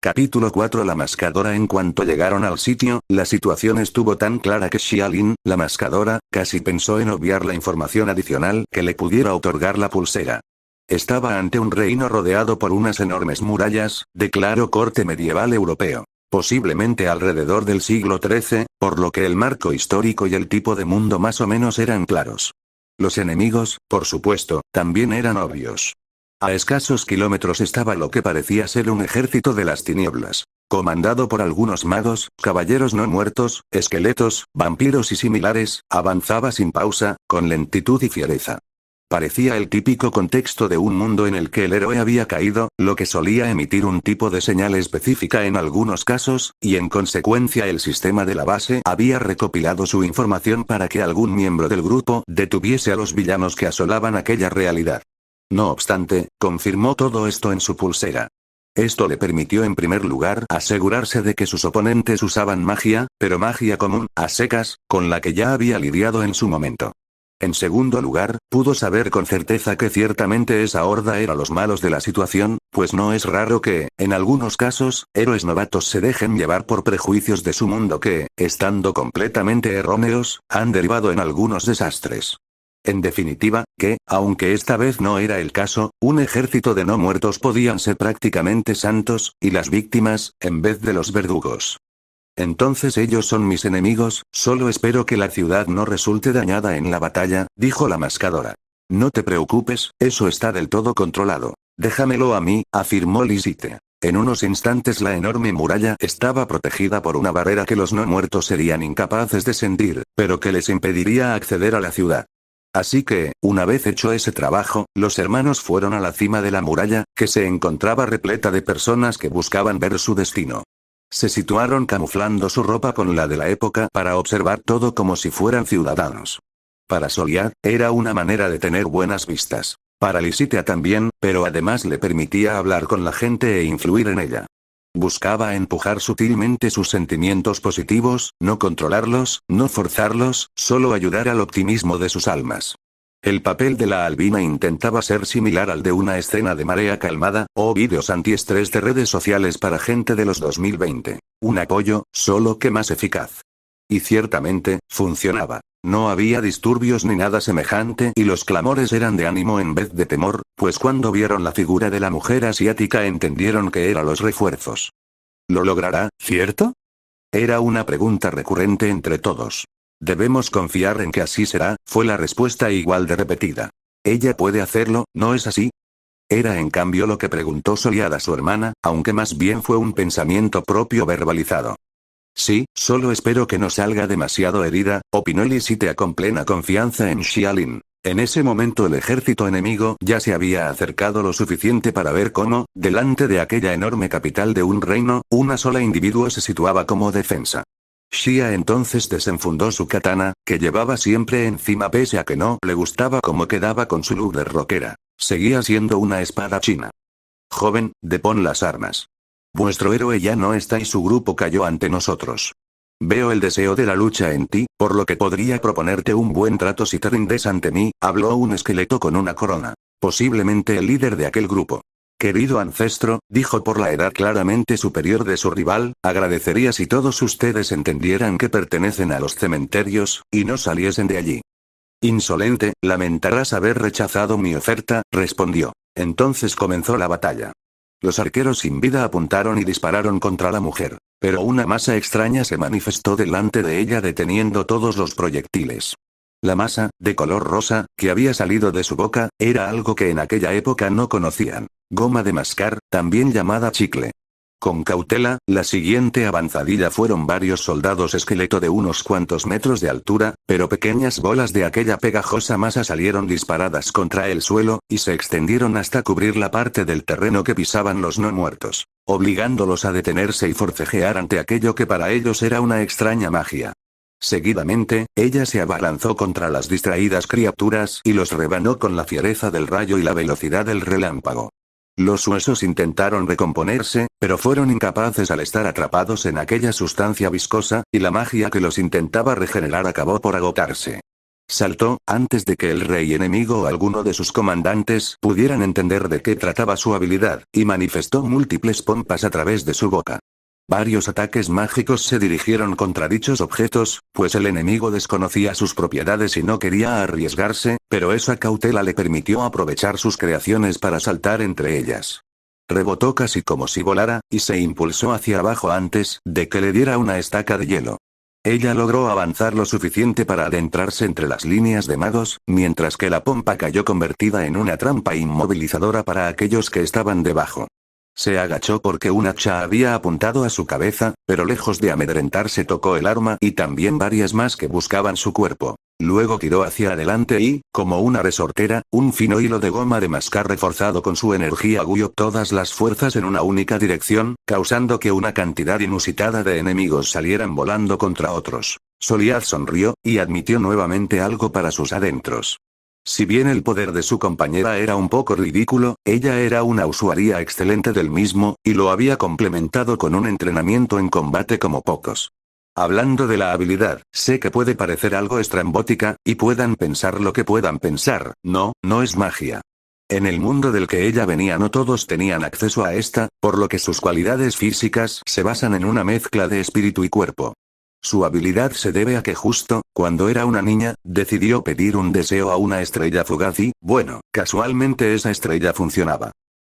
Capítulo 4. La mascadora. En cuanto llegaron al sitio, la situación estuvo tan clara que Xiaolin, la mascadora, casi pensó en obviar la información adicional que le pudiera otorgar la pulsera. Estaba ante un reino rodeado por unas enormes murallas, de claro corte medieval europeo. Posiblemente alrededor del siglo XIII, por lo que el marco histórico y el tipo de mundo más o menos eran claros. Los enemigos, por supuesto, también eran obvios. A escasos kilómetros estaba lo que parecía ser un ejército de las tinieblas, comandado por algunos magos, caballeros no muertos, esqueletos, vampiros y similares, avanzaba sin pausa, con lentitud y fiereza. Parecía el típico contexto de un mundo en el que el héroe había caído, lo que solía emitir un tipo de señal específica en algunos casos, y en consecuencia el sistema de la base había recopilado su información para que algún miembro del grupo detuviese a los villanos que asolaban aquella realidad. No obstante, confirmó todo esto en su pulsera. Esto le permitió en primer lugar asegurarse de que sus oponentes usaban magia, pero magia común, a secas, con la que ya había lidiado en su momento. En segundo lugar, pudo saber con certeza que ciertamente esa horda era los malos de la situación, pues no es raro que, en algunos casos, héroes novatos se dejen llevar por prejuicios de su mundo que, estando completamente erróneos, han derivado en algunos desastres. En definitiva, que, aunque esta vez no era el caso, un ejército de no muertos podían ser prácticamente santos, y las víctimas, en vez de los verdugos. Entonces ellos son mis enemigos, solo espero que la ciudad no resulte dañada en la batalla, dijo la mascadora. No te preocupes, eso está del todo controlado. Déjamelo a mí, afirmó Lisite. En unos instantes la enorme muralla estaba protegida por una barrera que los no muertos serían incapaces de sentir, pero que les impediría acceder a la ciudad. Así que, una vez hecho ese trabajo, los hermanos fueron a la cima de la muralla, que se encontraba repleta de personas que buscaban ver su destino. Se situaron camuflando su ropa con la de la época para observar todo como si fueran ciudadanos. Para Soliad, era una manera de tener buenas vistas. Para Lisitea también, pero además le permitía hablar con la gente e influir en ella. Buscaba empujar sutilmente sus sentimientos positivos, no controlarlos, no forzarlos, solo ayudar al optimismo de sus almas. El papel de la albina intentaba ser similar al de una escena de marea calmada, o vídeos antiestrés de redes sociales para gente de los 2020. Un apoyo, solo que más eficaz. Y ciertamente, funcionaba. No había disturbios ni nada semejante y los clamores eran de ánimo en vez de temor, pues cuando vieron la figura de la mujer asiática entendieron que eran los refuerzos. ¿Lo logrará, cierto? Era una pregunta recurrente entre todos. Debemos confiar en que así será, fue la respuesta igual de repetida. Ella puede hacerlo, ¿no es así? Era en cambio lo que preguntó Soliad a su hermana, aunque más bien fue un pensamiento propio verbalizado. Sí, solo espero que no salga demasiado herida, opinó Lisitea con plena confianza en Xiaolin. En ese momento el ejército enemigo ya se había acercado lo suficiente para ver cómo, delante de aquella enorme capital de un reino, una sola individuo se situaba como defensa. Xia entonces desenfundó su katana, que llevaba siempre encima pese a que no le gustaba cómo quedaba con su look de rockera. Seguía siendo una espada china. Joven, depón las armas. Vuestro héroe ya no está y su grupo cayó ante nosotros. Veo el deseo de la lucha en ti, por lo que podría proponerte un buen trato si te rindes ante mí, habló un esqueleto con una corona. Posiblemente el líder de aquel grupo. Querido ancestro, dijo por la edad claramente superior de su rival, agradecería si todos ustedes entendieran que pertenecen a los cementerios, y no saliesen de allí. Insolente, lamentarás haber rechazado mi oferta, respondió. Entonces comenzó la batalla. Los arqueros sin vida apuntaron y dispararon contra la mujer, pero una masa extraña se manifestó delante de ella deteniendo todos los proyectiles. La masa, de color rosa, que había salido de su boca, era algo que en aquella época no conocían. Goma de mascar, también llamada chicle. Con cautela, la siguiente avanzadilla fueron varios soldados esqueleto de unos cuantos metros de altura, pero pequeñas bolas de aquella pegajosa masa salieron disparadas contra el suelo, y se extendieron hasta cubrir la parte del terreno que pisaban los no muertos, obligándolos a detenerse y forcejear ante aquello que para ellos era una extraña magia. Seguidamente, ella se abalanzó contra las distraídas criaturas y los rebanó con la fiereza del rayo y la velocidad del relámpago. Los huesos intentaron recomponerse, pero fueron incapaces al estar atrapados en aquella sustancia viscosa, y la magia que los intentaba regenerar acabó por agotarse. Saltó, antes de que el rey enemigo o alguno de sus comandantes pudieran entender de qué trataba su habilidad, y manifestó múltiples pompas a través de su boca. Varios ataques mágicos se dirigieron contra dichos objetos, pues el enemigo desconocía sus propiedades y no quería arriesgarse, pero esa cautela le permitió aprovechar sus creaciones para saltar entre ellas. Rebotó casi como si volara, y se impulsó hacia abajo antes de que le diera una estaca de hielo. Ella logró avanzar lo suficiente para adentrarse entre las líneas de magos, mientras que la pompa cayó convertida en una trampa inmovilizadora para aquellos que estaban debajo. Se agachó porque un hacha había apuntado a su cabeza, pero lejos de amedrentarse tocó el arma y también varias más que buscaban su cuerpo. Luego tiró hacia adelante y, como una resortera, un fino hilo de goma de mascar reforzado con su energía guió todas las fuerzas en una única dirección, causando que una cantidad inusitada de enemigos salieran volando contra otros. Soliad sonrió, y admitió nuevamente algo para sus adentros. Si bien el poder de su compañera era un poco ridículo, ella era una usuaria excelente del mismo, y lo había complementado con un entrenamiento en combate como pocos. Hablando de la habilidad, sé que puede parecer algo estrambótica, y puedan pensar lo que puedan pensar, no es magia. En el mundo del que ella venía no todos tenían acceso a esta, por lo que sus cualidades físicas se basan en una mezcla de espíritu y cuerpo. Su habilidad se debe a que justo, cuando era una niña, decidió pedir un deseo a una estrella fugaz y, bueno, casualmente esa estrella funcionaba.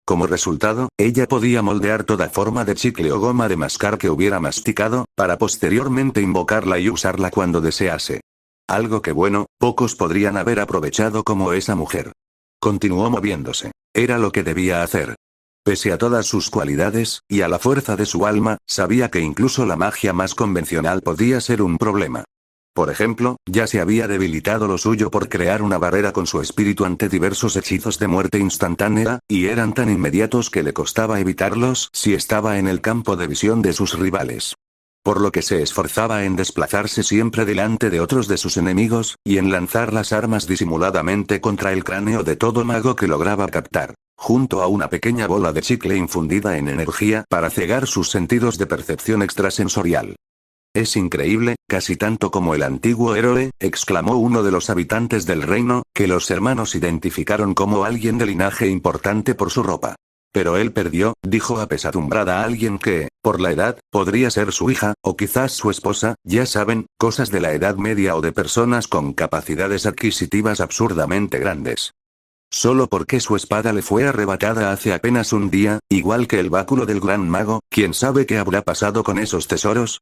Como resultado, ella podía moldear toda forma de chicle o goma de mascar que hubiera masticado, para posteriormente invocarla y usarla cuando desease. Algo que bueno, pocos podrían haber aprovechado como esa mujer. Continuó moviéndose. Era lo que debía hacer. Pese a todas sus cualidades, y a la fuerza de su alma, sabía que incluso la magia más convencional podía ser un problema. Por ejemplo, ya se había debilitado lo suyo por crear una barrera con su espíritu ante diversos hechizos de muerte instantánea, y eran tan inmediatos que le costaba evitarlos si estaba en el campo de visión de sus rivales. Por lo que se esforzaba en desplazarse siempre delante de otros de sus enemigos, y en lanzar las armas disimuladamente contra el cráneo de todo mago que lograba captar, junto a una pequeña bola de chicle infundida en energía para cegar sus sentidos de percepción extrasensorial. «Es increíble, casi tanto como el antiguo héroe», exclamó uno de los habitantes del reino, que los hermanos identificaron como alguien de linaje importante por su ropa. «Pero él perdió», dijo apesadumbrada a alguien que, por la edad, podría ser su hija, o quizás su esposa, ya saben, cosas de la Edad Media o de personas con capacidades adquisitivas absurdamente grandes. Solo porque su espada le fue arrebatada hace apenas un día, igual que el báculo del gran mago, ¿quién sabe qué habrá pasado con esos tesoros?,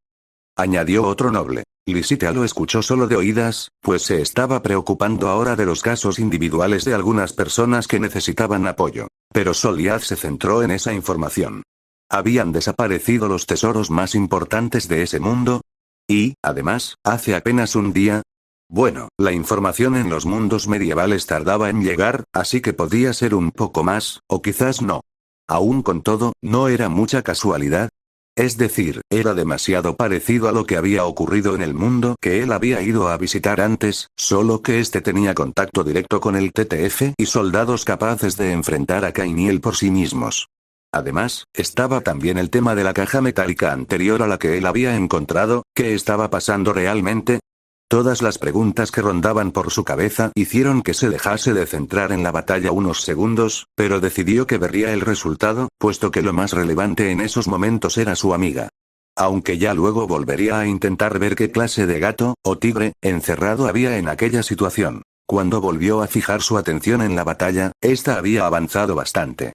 añadió otro noble. Lysithea lo escuchó solo de oídas, pues se estaba preocupando ahora de los casos individuales de algunas personas que necesitaban apoyo. Pero Soliad se centró en esa información. ¿Habían desaparecido los tesoros más importantes de ese mundo? Y, además, hace apenas un día. Bueno, la información en los mundos medievales tardaba en llegar, así que podía ser un poco más, o quizás no. Aún con todo, no era mucha casualidad. Es decir, era demasiado parecido a lo que había ocurrido en el mundo que él había ido a visitar antes, solo que este tenía contacto directo con el TTF y soldados capaces de enfrentar a Kainiel por sí mismos. Además, estaba también el tema de la caja metálica anterior a la que él había encontrado. ¿Qué estaba pasando realmente? Todas las preguntas que rondaban por su cabeza hicieron que se dejase de centrar en la batalla unos segundos, pero decidió que vería el resultado, puesto que lo más relevante en esos momentos era su amiga. Aunque ya luego volvería a intentar ver qué clase de gato, o tigre, encerrado había en aquella situación. Cuando volvió a fijar su atención en la batalla, esta había avanzado bastante.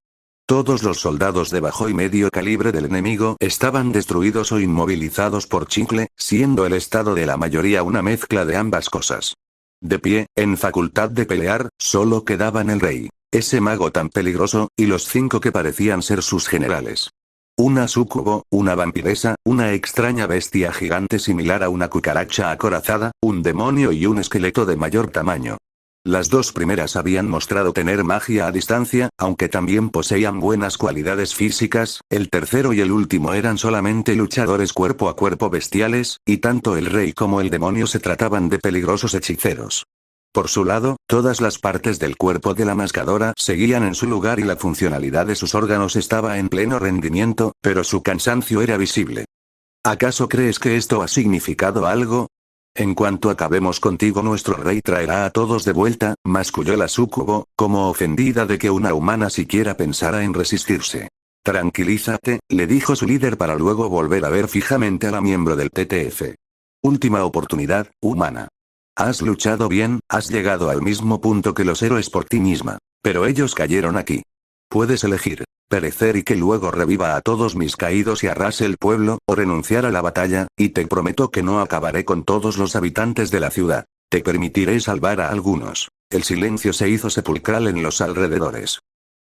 Todos los soldados de bajo y medio calibre del enemigo estaban destruidos o inmovilizados por chicle, siendo el estado de la mayoría una mezcla de ambas cosas. De pie, en facultad de pelear, solo quedaban el rey, ese mago tan peligroso, y los 5 que parecían ser sus generales. Una súcubo, una vampiresa, una extraña bestia gigante similar a una cucaracha acorazada, un demonio y un esqueleto de mayor tamaño. Las 2 primeras habían mostrado tener magia a distancia, aunque también poseían buenas cualidades físicas. El tercero y el último eran solamente luchadores cuerpo a cuerpo bestiales, y tanto el rey como el demonio se trataban de peligrosos hechiceros. Por su lado, todas las partes del cuerpo de la mascadora seguían en su lugar y la funcionalidad de sus órganos estaba en pleno rendimiento, pero su cansancio era visible. ¿Acaso crees que esto ha significado algo? En cuanto acabemos contigo nuestro rey traerá a todos de vuelta, masculló la súcubo, como ofendida de que una humana siquiera pensara en resistirse. Tranquilízate, le dijo su líder para luego volver a ver fijamente a la miembro del TTF. Última oportunidad, humana. Has luchado bien, has llegado al mismo punto que los héroes por ti misma. Pero ellos cayeron aquí. Puedes elegir. Perecer y que luego reviva a todos mis caídos y arrase el pueblo, o renunciar a la batalla, y te prometo que no acabaré con todos los habitantes de la ciudad. Te permitiré salvar a algunos. El silencio se hizo sepulcral en los alrededores.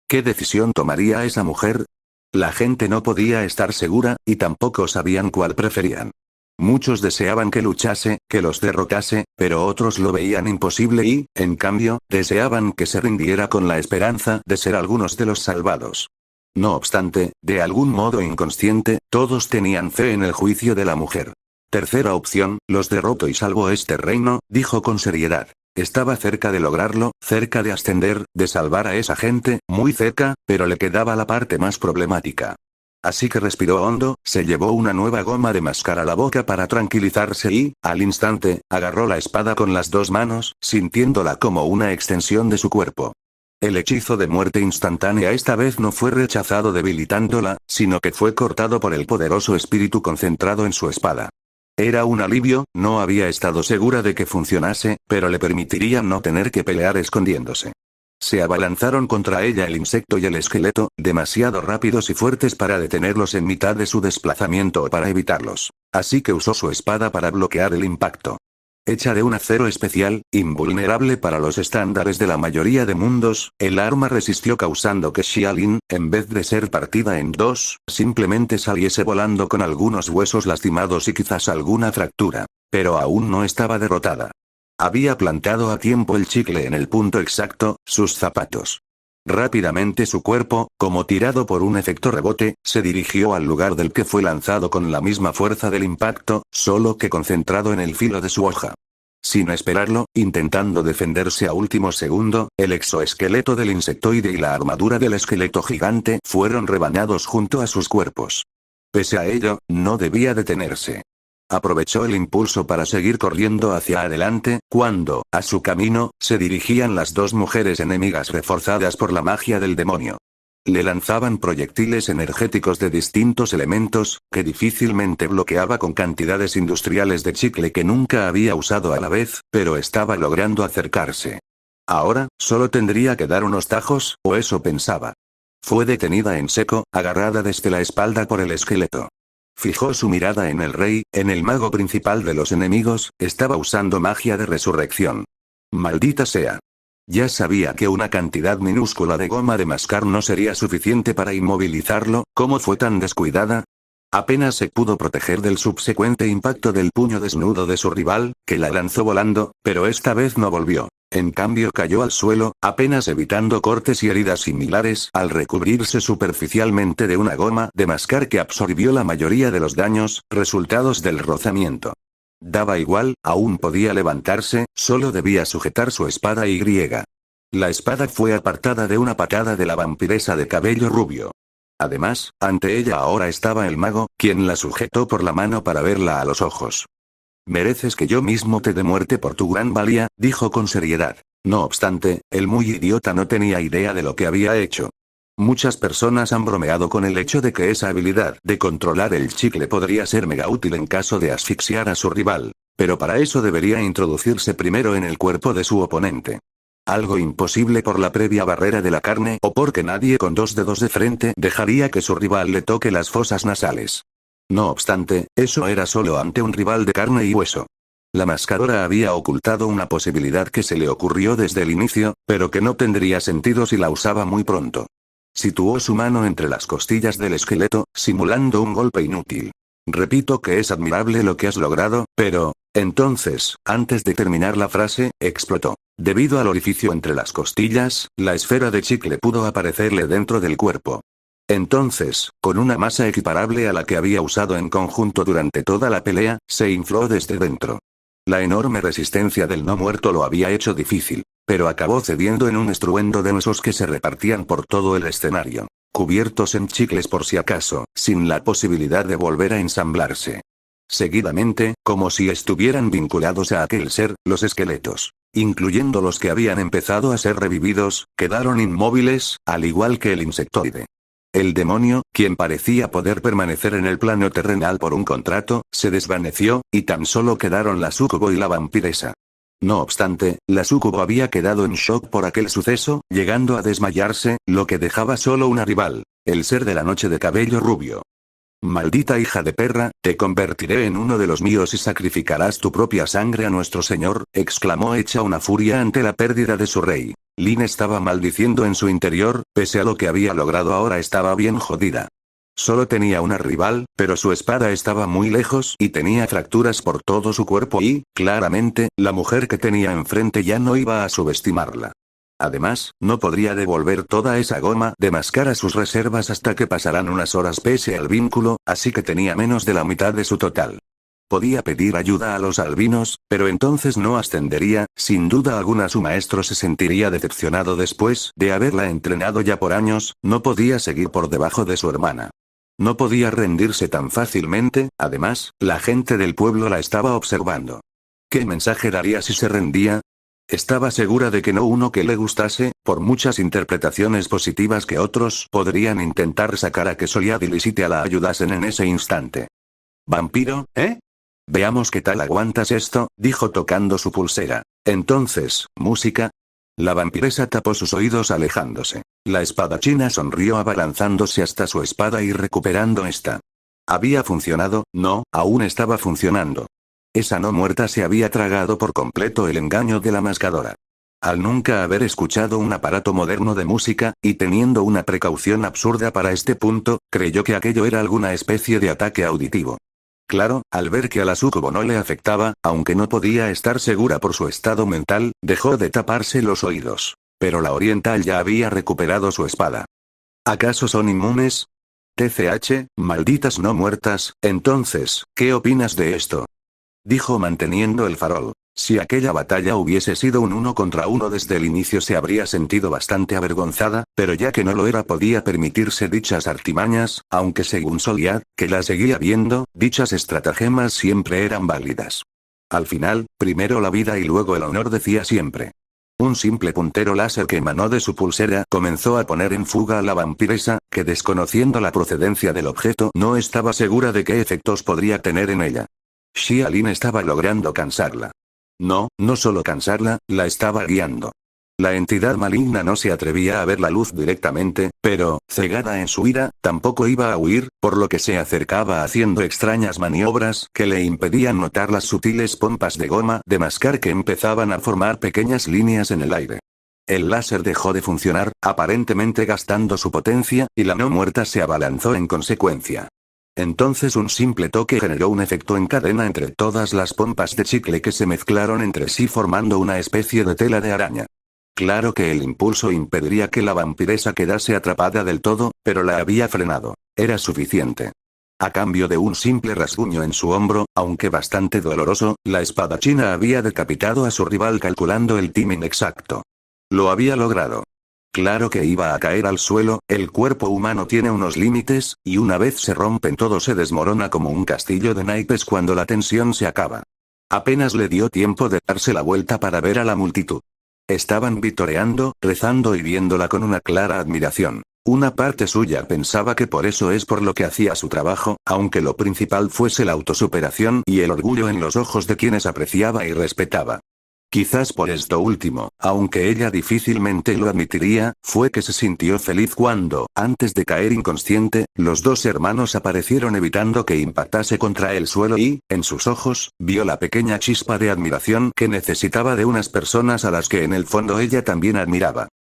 ¿Qué decisión tomaría esa mujer? La gente no podía estar segura, y tampoco sabían cuál preferían. Muchos deseaban que luchase, que los derrotase, pero otros lo veían imposible y, en cambio, deseaban que se rindiera con la esperanza de ser algunos de los salvados. No obstante, de algún modo inconsciente, todos tenían fe en el juicio de la mujer. Tercera opción, los derroto y salvo este reino, dijo con seriedad. Estaba cerca de lograrlo, cerca de ascender, de salvar a esa gente, muy cerca, pero le quedaba la parte más problemática. Así que respiró hondo, se llevó una nueva goma de mascar a la boca para tranquilizarse y, al instante, agarró la espada con las dos manos, sintiéndola como una extensión de su cuerpo. El hechizo de muerte instantánea esta vez no fue rechazado debilitándola, sino que fue cortado por el poderoso espíritu concentrado en su espada. Era un alivio, no había estado segura de que funcionase, pero le permitiría no tener que pelear escondiéndose. Se abalanzaron contra ella el insecto y el esqueleto, demasiado rápidos y fuertes para detenerlos en mitad de su desplazamiento o para evitarlos. Así que usó su espada para bloquear el impacto. Hecha de un acero especial, invulnerable para los estándares de la mayoría de mundos, el arma resistió causando que Xiaolin, en vez de ser partida en dos, simplemente saliese volando con algunos huesos lastimados y quizás alguna fractura. Pero aún no estaba derrotada. Había plantado a tiempo el chicle en el punto exacto, sus zapatos. Rápidamente su cuerpo, como tirado por un efecto rebote, se dirigió al lugar del que fue lanzado con la misma fuerza del impacto, solo que concentrado en el filo de su hoja. Sin esperarlo, intentando defenderse a último segundo, el exoesqueleto del insectoide y la armadura del esqueleto gigante fueron rebanados junto a sus cuerpos. Pese a ello, no debía detenerse. Aprovechó el impulso para seguir corriendo hacia adelante, cuando, a su camino, se dirigían las dos mujeres enemigas reforzadas por la magia del demonio. Le lanzaban proyectiles energéticos de distintos elementos, que difícilmente bloqueaba con cantidades industriales de chicle que nunca había usado a la vez, pero estaba logrando acercarse. Ahora, solo tendría que dar unos tajos, o eso pensaba. Fue detenida en seco, agarrada desde la espalda por el esqueleto. Fijó su mirada en el rey, en el mago principal de los enemigos, estaba usando magia de resurrección. Maldita sea. Ya sabía que una cantidad minúscula de goma de mascar no sería suficiente para inmovilizarlo, ¿cómo fue tan descuidada? Apenas se pudo proteger del subsecuente impacto del puño desnudo de su rival, que la lanzó volando, pero esta vez no volvió. En cambio cayó al suelo, apenas evitando cortes y heridas similares al recubrirse superficialmente de una goma de mascar que absorbió la mayoría de los daños, resultados del rozamiento. Daba igual, aún podía levantarse, solo debía sujetar su espada y griega. La espada fue apartada de una patada de la vampiresa de cabello rubio. Además, ante ella ahora estaba el mago, quien la sujetó por la mano para verla a los ojos. Mereces que yo mismo te dé muerte por tu gran valía, dijo con seriedad. No obstante, el muy idiota no tenía idea de lo que había hecho. Muchas personas han bromeado con el hecho de que esa habilidad de controlar el chicle podría ser mega útil en caso de asfixiar a su rival, pero para eso debería introducirse primero en el cuerpo de su oponente. Algo imposible por la previa barrera de la carne o porque nadie con dos dedos de frente dejaría que su rival le toque las fosas nasales. No obstante, eso era solo ante un rival de carne y hueso. La mascadora había ocultado una posibilidad que se le ocurrió desde el inicio, pero que no tendría sentido si la usaba muy pronto. Situó su mano entre las costillas del esqueleto, simulando un golpe inútil. Repito que es admirable lo que has logrado, pero... Entonces, antes de terminar la frase, explotó. Debido al orificio entre las costillas, la esfera de chicle pudo aparecerle dentro del cuerpo. Entonces, con una masa equiparable a la que había usado en conjunto durante toda la pelea, se infló desde dentro. La enorme resistencia del no muerto lo había hecho difícil, pero acabó cediendo en un estruendo de huesos que se repartían por todo el escenario, cubiertos en chicles por si acaso, sin la posibilidad de volver a ensamblarse. Seguidamente, como si estuvieran vinculados a aquel ser, los esqueletos, incluyendo los que habían empezado a ser revividos, quedaron inmóviles, al igual que el insectoide. El demonio, quien parecía poder permanecer en el plano terrenal por un contrato, se desvaneció, y tan solo quedaron la súcubo y la vampiresa. No obstante, la súcubo había quedado en shock por aquel suceso, llegando a desmayarse, lo que dejaba solo una rival, el ser de la noche de cabello rubio. Maldita hija de perra, te convertiré en uno de los míos y sacrificarás tu propia sangre a nuestro señor, exclamó hecha una furia ante la pérdida de su rey. Lin estaba maldiciendo en su interior, pese a lo que había logrado ahora estaba bien jodida. Solo tenía una rival, pero su espada estaba muy lejos y tenía fracturas por todo su cuerpo y, claramente, la mujer que tenía enfrente ya no iba a subestimarla. Además, no podría devolver toda esa goma de mascar a sus reservas hasta que pasaran unas horas pese al vínculo, así que tenía menos de la mitad de su total. Podía pedir ayuda a los albinos, pero entonces no ascendería, sin duda alguna su maestro se sentiría decepcionado después de haberla entrenado ya por años, no podía seguir por debajo de su hermana. No podía rendirse tan fácilmente, además, la gente del pueblo la estaba observando. ¿Qué mensaje daría si se rendía? Estaba segura de que no uno que le gustase, por muchas interpretaciones positivas que otros podrían intentar sacar a que Soliad y Lisite la ayudasen en ese instante. ¿Vampiro, eh? Veamos qué tal aguantas esto, dijo tocando su pulsera. Entonces, ¿música? La vampiresa tapó sus oídos alejándose. La espadachina sonrió abalanzándose hasta su espada y recuperando esta. ¿Había funcionado? No, aún estaba funcionando. Esa no muerta se había tragado por completo el engaño de la mascadora. Al nunca haber escuchado un aparato moderno de música, y teniendo una precaución absurda para este punto, creyó que aquello era alguna especie de ataque auditivo. Claro, al ver que a la súcubo no le afectaba, aunque no podía estar segura por su estado mental, dejó de taparse los oídos. Pero la oriental ya había recuperado su espada. ¿Acaso son inmunes? TCH, malditas no muertas, entonces, ¿qué opinas de esto? Dijo manteniendo el farol. Si aquella batalla hubiese sido un 1 contra 1 desde el inicio se habría sentido bastante avergonzada, pero ya que no lo era podía permitirse dichas artimañas, aunque según Soliad, que la seguía viendo, dichas estratagemas siempre eran válidas. Al final, primero la vida y luego el honor decía siempre. Un simple puntero láser que emanó de su pulsera comenzó a poner en fuga a la vampiresa, que desconociendo la procedencia del objeto no estaba segura de qué efectos podría tener en ella. Xia Lin estaba logrando cansarla. No, no solo cansarla, la estaba guiando. La entidad maligna no se atrevía a ver la luz directamente, pero, cegada en su ira, tampoco iba a huir, por lo que se acercaba haciendo extrañas maniobras que le impedían notar las sutiles pompas de goma de mascar que empezaban a formar pequeñas líneas en el aire. El láser dejó de funcionar, aparentemente gastando su potencia, y la no muerta se abalanzó en consecuencia. Entonces un simple toque generó un efecto en cadena entre todas las pompas de chicle que se mezclaron entre sí formando una especie de tela de araña. Claro que el impulso impediría que la vampiresa quedase atrapada del todo, pero la había frenado. Era suficiente. A cambio de un simple rasguño en su hombro, aunque bastante doloroso, la espadachina había decapitado a su rival calculando el timing exacto. Lo había logrado. Claro que iba a caer al suelo, el cuerpo humano tiene unos límites, y una vez se rompen todo se desmorona como un castillo de naipes cuando la tensión se acaba. Apenas le dio tiempo de darse la vuelta para ver a la multitud. Estaban vitoreando, rezando y viéndola con una clara admiración. Una parte suya pensaba que por eso es por lo que hacía su trabajo, aunque lo principal fuese la autosuperación y el orgullo en los ojos de quienes apreciaba y respetaba. Quizás por esto último, aunque ella difícilmente lo admitiría, fue que se sintió feliz cuando, antes de caer inconsciente, los dos hermanos aparecieron evitando que impactase contra el suelo y, en sus ojos, vio la pequeña chispa de admiración que necesitaba de unas personas a las que en el fondo ella también admiraba.